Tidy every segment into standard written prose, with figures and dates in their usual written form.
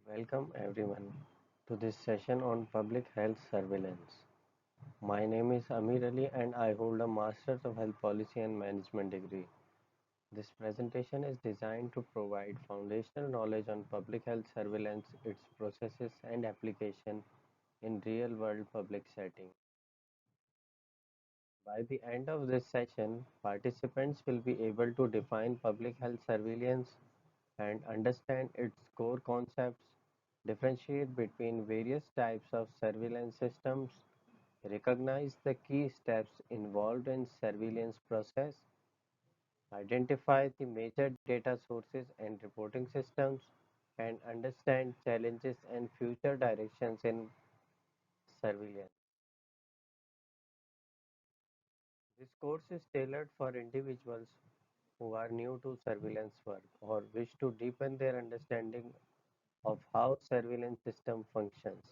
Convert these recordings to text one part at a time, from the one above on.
Welcome everyone to this session on public health surveillance. My name is Amir Ali and I hold a Masters of Health Policy and Management degree. This presentation is designed to provide foundational knowledge on public health surveillance, its processes and application in real-world public settings. By the end of this session, participants will be able to define public health surveillance and understand its core concepts, differentiate between various types of surveillance systems, recognize the key steps involved in surveillance process, identify the major data sources and reporting systems, and understand challenges and future directions in surveillance. This course is tailored for individuals who are new to surveillance work or wish to deepen their understanding of how surveillance system functions.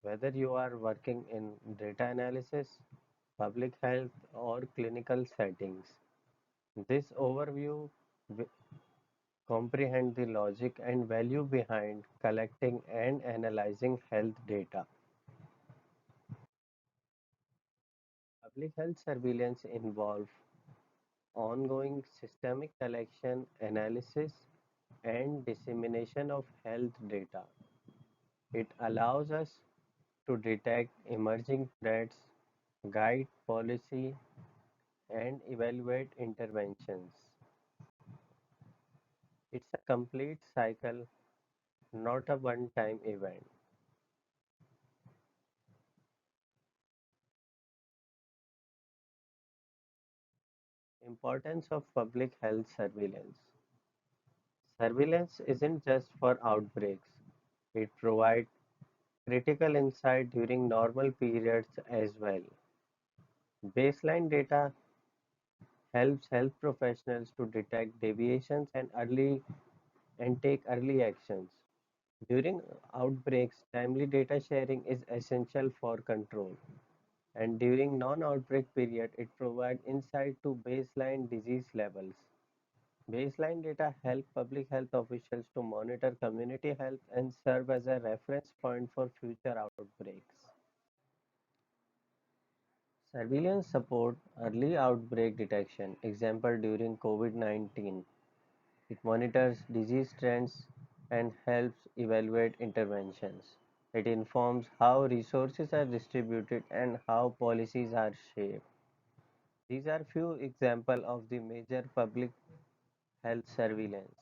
Whether you are working in data analysis, public health, or clinical settings, this overview wi- comprehend the logic and value behind collecting and analyzing health data. Public health surveillance involves ongoing systemic collection, analysis, and dissemination of health data. It allows us to detect emerging threats, guide policy, and evaluate interventions. It's a complete cycle, not a one-time event. Importance of public health surveillance. Surveillance isn't just for outbreaks. It provides critical insight during normal periods as well. Baseline data helps health professionals to detect deviations and take early actions. During outbreaks, timely data sharing is essential for control. And during non-outbreak period, it provides insight to baseline disease levels. Baseline data help public health officials to monitor community health and serve as a reference point for future outbreaks. Surveillance support early outbreak detection. Example during COVID-19. It monitors disease trends and helps evaluate interventions. It informs how resources are distributed and how policies are shaped. These are few examples of the major public health surveillance,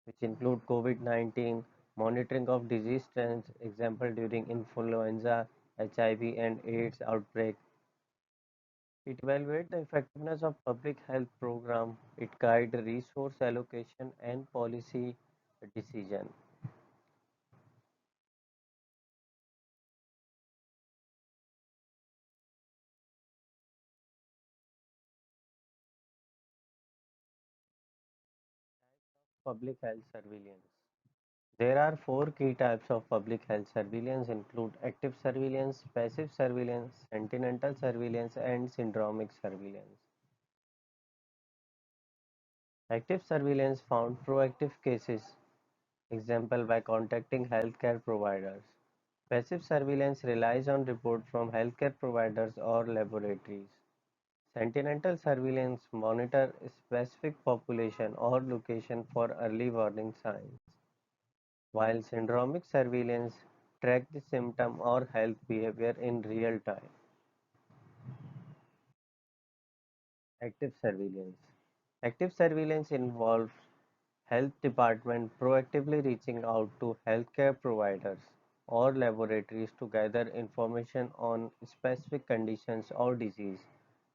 which include COVID-19, monitoring of disease trends, example during influenza, HIV and AIDS outbreak. It evaluates the effectiveness of public health program. It guides resource allocation and policy decision. Public health surveillance. There are four key types of public health surveillance include active surveillance, passive surveillance, sentinel surveillance, and syndromic surveillance. Active surveillance found proactive cases, example by contacting healthcare providers. Passive surveillance relies on reports from healthcare providers or laboratories. Sentinel surveillance monitor a specific population or location for early warning signs, while syndromic surveillance track the symptom or health behavior in real time. Active surveillance. Active surveillance involves health department proactively reaching out to healthcare providers or laboratories to gather information on specific conditions or disease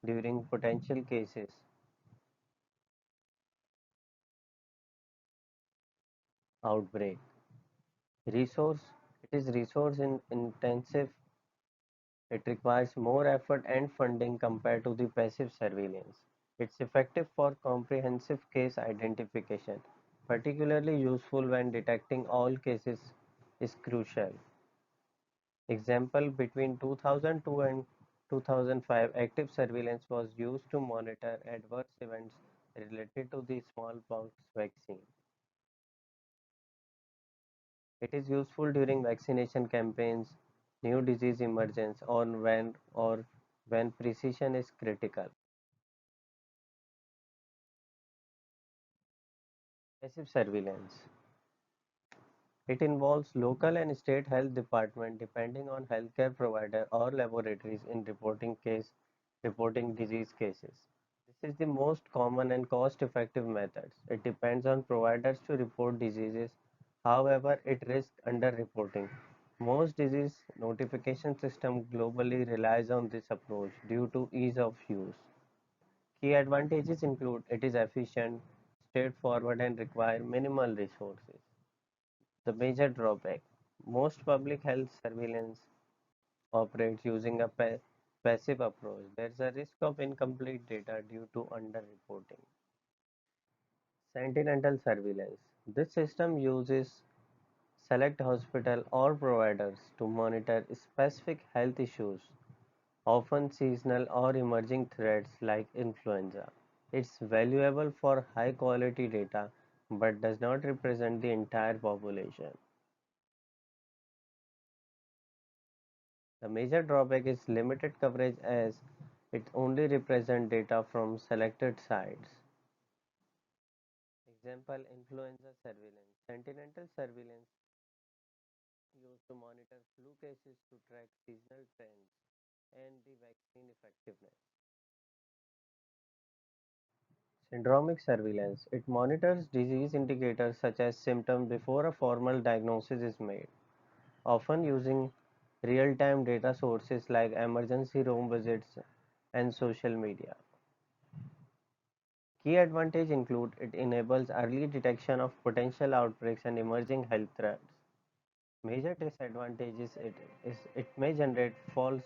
during potential cases. Outbreak. Resource. It is resource intensive. It requires more effort and funding compared to the passive surveillance. It's effective for comprehensive case identification, particularly useful when detecting all cases is crucial. Example between 2002 and 2005, active surveillance was used to monitor adverse events related to the smallpox vaccine. It is useful during vaccination campaigns, new disease emergence, or when precision is critical. Passive surveillance. It involves local and state health department depending on healthcare provider or laboratories in reporting disease cases. This is the most common and cost-effective methods. It depends on providers to report diseases. However, it risks under-reporting. Most disease notification system globally relies on this approach due to ease of use. Key advantages include it is efficient, straightforward, and require minimal resources. The major drawback: most public health surveillance operates using a passive approach. There is a risk of incomplete data due to underreporting. Sentinel surveillance. This system uses select hospital or providers to monitor specific health issues, often seasonal or emerging threats like influenza. It's valuable for high quality data but does not represent the entire population. The major drawback is limited coverage as it only represents data from selected sites. Example: influenza surveillance. Sentinel surveillance used to monitor flu cases to track seasonal trends and the vaccine effectiveness. Syndromic surveillance. It monitors disease indicators such as symptoms before a formal diagnosis is made, often using real-time data sources like emergency room visits and social media. Key advantages include it enables early detection of potential outbreaks and emerging health threats. Major disadvantages is it may generate false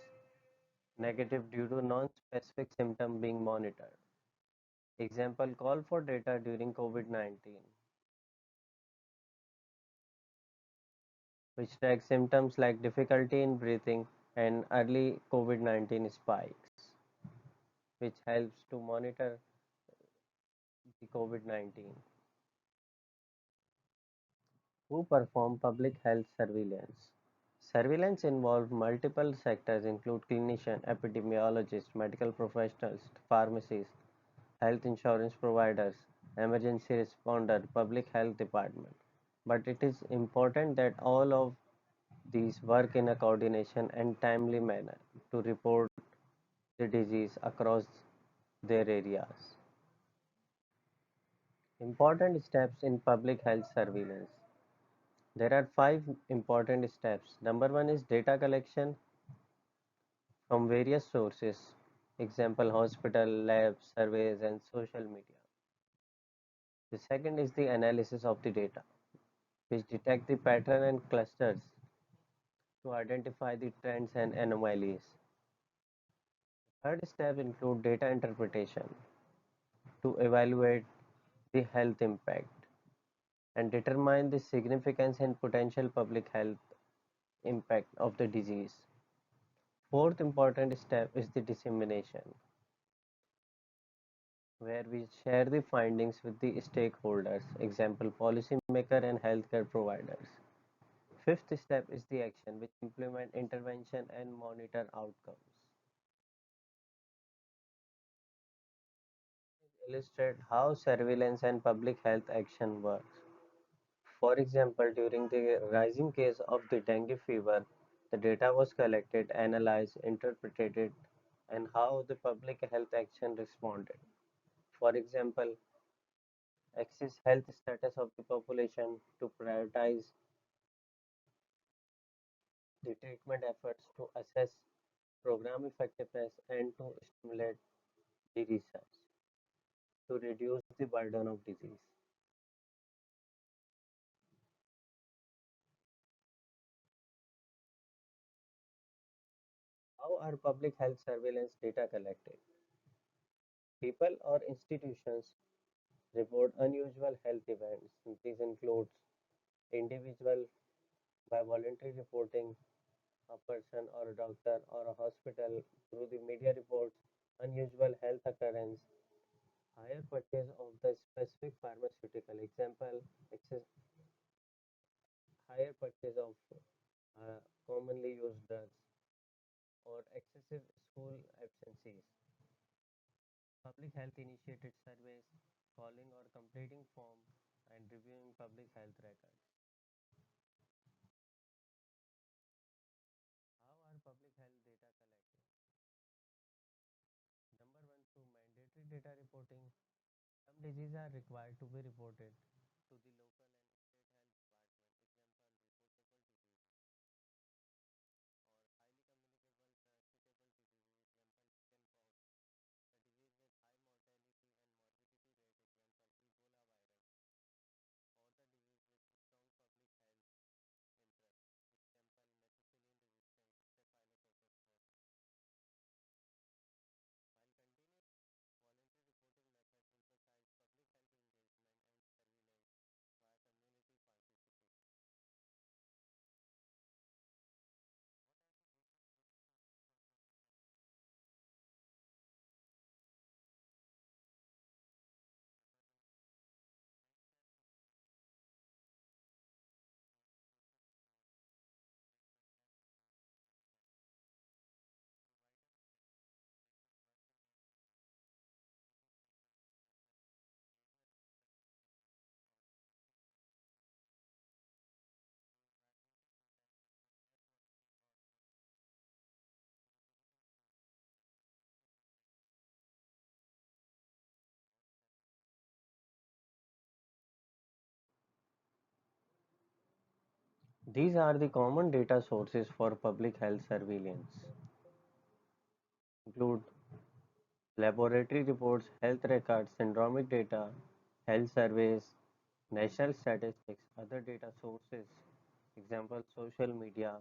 negative due to non-specific symptom being monitored. Example: call for data during COVID-19, which tracks symptoms like difficulty in breathing and early COVID-19 spikes, which helps to monitor the COVID-19. Who perform public health surveillance? Surveillance involves multiple sectors include clinicians, epidemiologists, medical professionals, pharmacies, health insurance providers, emergency responder, public health department. But it is important that all of these work in a coordination and timely manner to report the disease across their areas. Important steps in public health surveillance. There are five important steps. Number one is data collection from various sources, example hospital, labs, surveys, and social media. The second is the analysis of the data, which detect the pattern and clusters to identify the trends and anomalies. Third step include data interpretation to evaluate the health impact and determine the significance and potential public health impact of the disease. Fourth important step is the dissemination, where we share the findings with the stakeholders, example policymaker and healthcare providers. Fifth step is the action, which implement intervention and monitor outcomes. Illustrate how surveillance and public health action works. For example, during the rising case of the dengue fever, the data was collected, analyzed, interpreted, and how the public health action responded. For example, assess health status of the population to prioritize the treatment efforts to assess program effectiveness and to stimulate the research to reduce the burden of disease. How are public health surveillance data collected? People or institutions report unusual health events. These include individual by voluntary reporting, a person or a doctor or a hospital through the media reports, unusual health occurrence, higher purchase of the specific pharmaceutical. Example, higher purchase of commonly used drugs, or excessive school absences. Public health initiated surveys, calling or completing form, and reviewing public health records. How are public health data collected? Number one, through mandatory data reporting. Some diseases are required to be reported to the local and state health department. Example, reportable diseases or highly communicable transmittable diseases. Example, chickenpox. The disease with high mortality and morbidity rate. Example, Ebola virus. Or the disease with strong public health interest. Example, methicillin resistant staphylococcus aureus. While continuous voluntary reporting methods emphasize public health engagement and surveillance via community participation. These are the common data sources for public health surveillance. Include laboratory reports, health records, syndromic data, health surveys, national statistics, other data sources, example social media,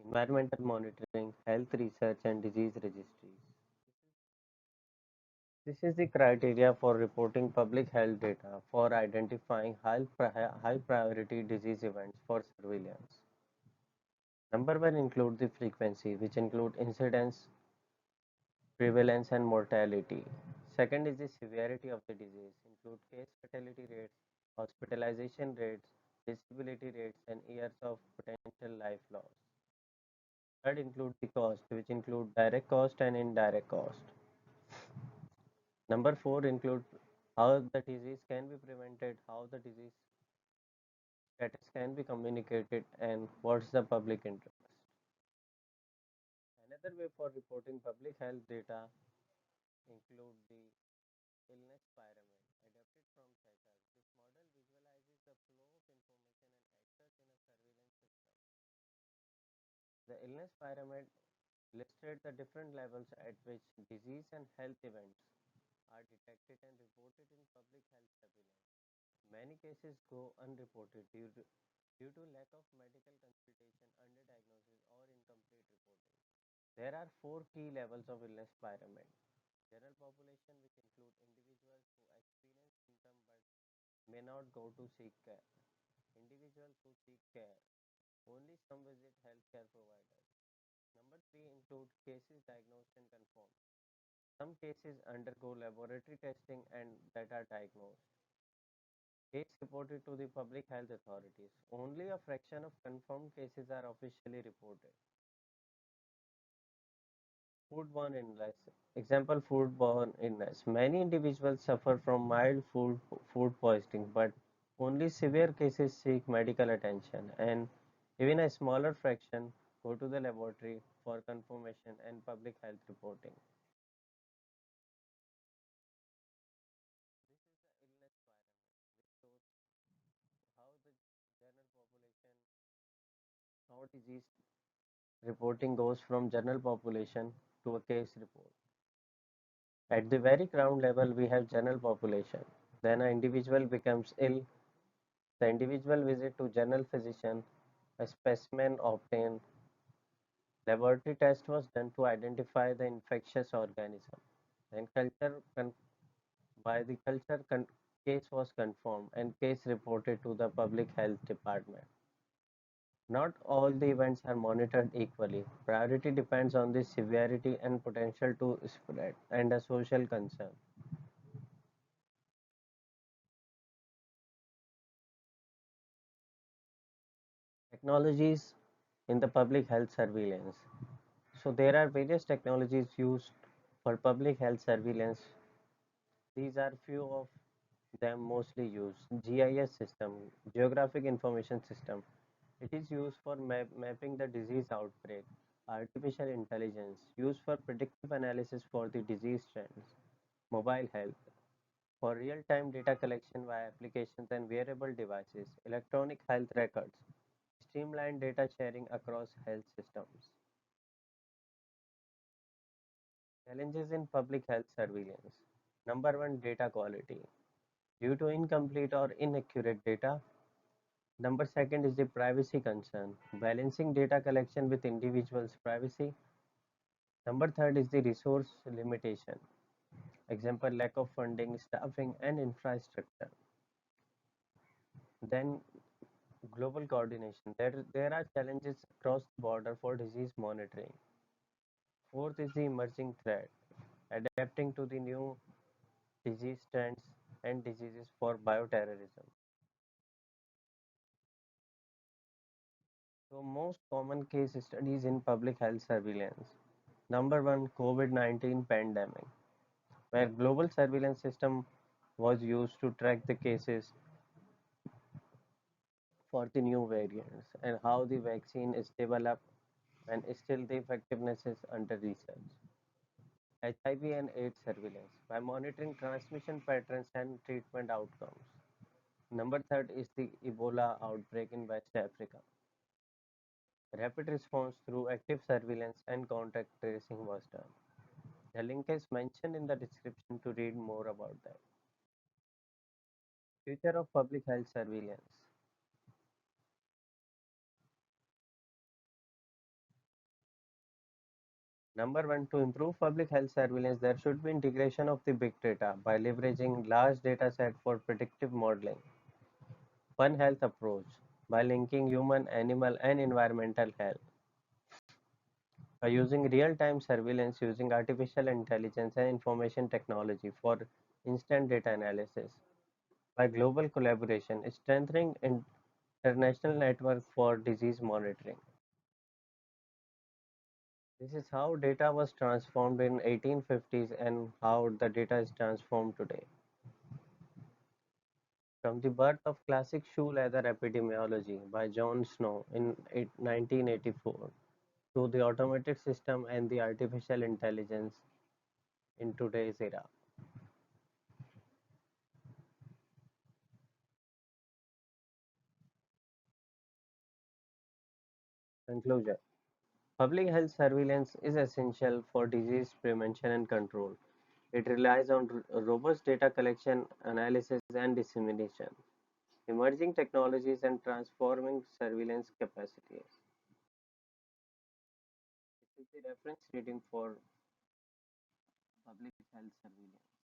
environmental monitoring, health research and disease registries. This is the criteria for reporting public health data for identifying high priority disease events for surveillance. Number one include the frequency, which include incidence, prevalence and mortality. Second is the severity of the disease, include case fatality rates, hospitalization rates, disability rates, and years of potential life loss. Third include the cost, which include direct cost and indirect cost. Number four include how the disease can be prevented, how the disease status can be communicated, and what's the public interest. Another way for reporting public health data include the illness pyramid, adapted from Checker. This model visualizes the flow of information and access in a surveillance system. The illness pyramid listed the different levels at which disease and health events are detected and reported in public health surveillance. Many cases go unreported due to lack of medical consultation, underdiagnosis, or incomplete reporting. There are four key levels of illness pyramid. General population, which include individuals who experience symptoms but may not go to seek care. Individuals who seek care, only some visit healthcare providers. Number three include cases diagnosed and confirmed. Some cases undergo laboratory testing and that are diagnosed. Case reported to the public health authorities. Only a fraction of confirmed cases are officially reported. Foodborne illness. Example, foodborne illness. Many individuals suffer from mild food poisoning, but only severe cases seek medical attention, and even a smaller fraction go to the laboratory for confirmation and public health reporting. This is the illness pyramid, which shows how the general population, how disease reporting goes from general population to a case report. At the very ground level, we have general population. Then an individual becomes ill. The individual visit to general physician, a specimen obtained, laboratory test was done to identify the infectious organism. Then by the case was confirmed and case reported to the public health department. Not all the events are monitored equally. Priority depends on the severity and potential to spread and a social concern. Technologies in the public health surveillance. So there are various technologies used for public health surveillance. These are few of them mostly used. GIS system, Geographic Information System. It is used for mapping the disease outbreak. Artificial intelligence, used for predictive analysis for the disease trends. Mobile health, for real-time data collection via applications and wearable devices. Electronic health records, streamlined data sharing across health systems. Challenges in public health surveillance. Number one, data quality. Due to incomplete or inaccurate data. Number second is the privacy concern, balancing data collection with individuals' privacy. Number third is the resource limitation, example lack of funding, staffing, and infrastructure. Then global coordination. There are challenges across the border for disease monitoring. Fourth is the emerging threat, adapting to the new disease trends and diseases for bioterrorism. So most common case studies in public health surveillance. Number one, COVID-19 pandemic, where global surveillance system was used to track the cases for the new variants and how the vaccine is developed and still the effectiveness is under research. HIV and AIDS surveillance by monitoring transmission patterns and treatment outcomes. Number third is the Ebola outbreak in West Africa. Rapid response through active surveillance and contact tracing was done. The link is mentioned in the description to read more about that. Future of public health surveillance. Number one, to improve public health surveillance, there should be integration of the big data by leveraging large data set for predictive modeling. One health approach by linking human, animal, and environmental health. By using real-time surveillance using artificial intelligence and information technology for instant data analysis. By global collaboration, strengthening international network for disease monitoring. This is how data was transformed in 1850s and how the data is transformed today. From the birth of classic shoe leather epidemiology by John Snow in 1984 to the automated system and the artificial intelligence in today's era. Conclusion. Public health surveillance is essential for disease prevention and control. It relies on robust data collection, analysis, and dissemination, emerging technologies, and transforming surveillance capacities. This is the reference reading for public health surveillance.